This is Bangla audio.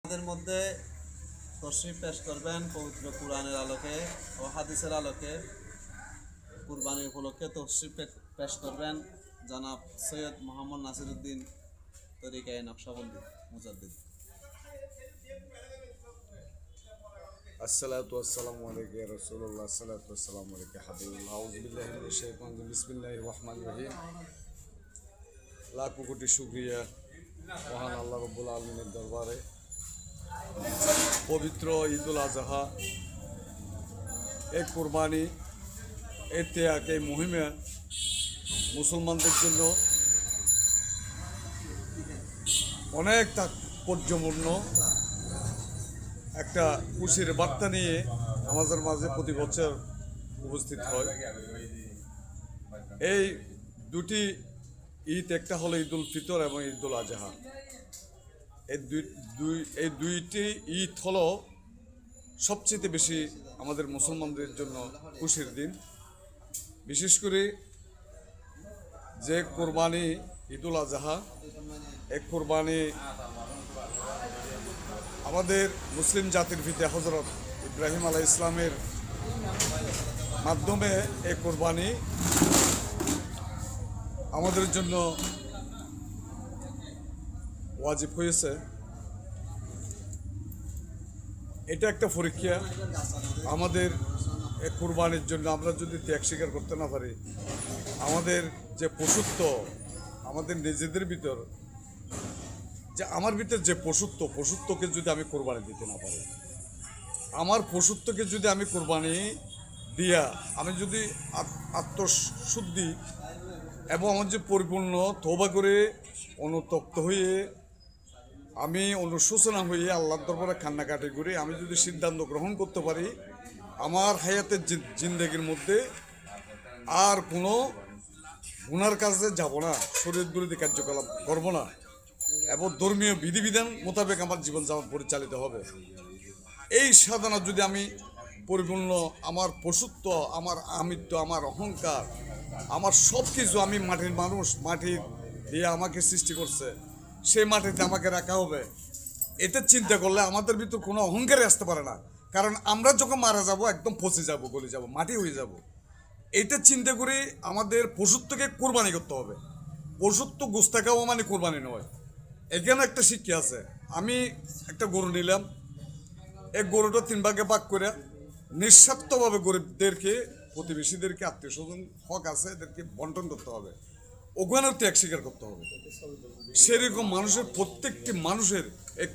আমাদের মধ্যে তশরিফ পেশ করবেন পবিত্র কুরআনের আলোকে ও হাদিসের আলোকে। কুরবানির উপলক্ষে তশরিফ পেশ করবেন জনাব সৈয়দ মোহাম্মদ নাসিরউদ্দিন তরিকায়ে নকশবন্দি মুজাদ্দিদ। আসসালাতু ওয়াসসালামু আলাইকা ইয়া রাসূলুল্লাহ, আসসালাতু ওয়াসসালামু আলাইকা হাবিবুল্লাহ। আউযু বিল্লাহি মিনাশ শাইতানির রাজিম। বিসমিল্লাহির রহমানির রহিম। লাখো কোটি শুকরিয়া মহান আল্লাহ রাব্বুল আলামিনের দরবারে। পবিত্র ঈদুল আজহা, এই কুরবানি, এই ত্যাগ, এই মুহিমে মুসলমানদের জন্য অনেক তাৎপর্যপূর্ণ একটা খুশির বার্তা নিয়ে আমাদের মাঝে প্রতি বছর উপস্থিত হয়। এই দুটি ঈদ, একটা হলো ঈদ উল ফিতর এবং ঈদ উল আজহা। এই দুইটি ঈদ হলো সবচেয়ে বেশি আমাদের মুসলমানদের জন্য খুশির দিন। বিশেষ করে যে কোরবানি ঈদ উল আজহা, এই কোরবানি আমাদের মুসলিম জাতির পিতা হযরত ইব্রাহিম আলাইহিস ইসলামের মাধ্যমে এই কোরবানি আমাদের জন্য ওয়াজিব হয়েছে। এটা একটা পরীক্ষা আমাদের এই কোরবানির জন্য। আমরা যদি ত্যাগ স্বীকার করতে না পারি, আমাদের যে পশুত্ব, আমাদের নিজেদের ভিতর যে আমার ভিতর যে পশুত্বকে যদি আমি কোরবানি দিতে না পারি, আমার পশুত্বকে যদি আমি কোরবানি দিয়া আমি যদি আত্মশুদ্ধি এবং আমার যে পরিপূর্ণ তওবা করে অনুতপ্ত হয়ে, আমি অনুশোচনা হয়ে আল্লাহর দরবারে কান্নাকাটি করে আমি যদি সিদ্ধান্ত গ্রহণ করতে পারি, আমার হায়াতের জিন্দেগির মধ্যে আর কোনো গুনার কাজে যাব না, শরীয়ত বিরোধী কার্যকলাপ করব না, এবং ধর্মীয় বিধিবিধান মোতাবেক আমার জীবনযাপন পরিচালিত হবে। এই সাধনা যদি আমি পরিপূর্ণ, আমার পশুত্ব, আমার আমিত্ব, আমার অহংকার, আমার সব কিছু, আমি মাটির মানুষ, মাটির দিয়ে আমাকে সৃষ্টি করছে, সেই মাটিতে আমাকে রাখা হবে, এটা চিন্তা করলে আমাদের ভিতর কোনো অহংকারে আসতে পারে না। কারণ আমরা যখন মারা যাব একদম পচে যাব, গলে যাব, মাটি হয়ে যাব। এইটা চিন্তা করে আমাদের পশুত্বকে কোরবানি করতে হবে। পশুত্ব গোস্ত খাওয়া মানে কোরবানি নয়। এখানে একটা শিক্ষা আছে। আমি একটা গরু নিলাম, এই গরুটা 3 ভাগে ভাগ করে নিঃস্বার্থভাবে গরিবদেরকে, প্রতিবেশীদেরকে, আত্মীয় স্বজন হক আছে এদেরকে বন্টন করতে হবে। ওখানেও ত্যাগ স্বীকার করতে হবে। সেরকম মানুষের, প্রত্যেকটি মানুষের এক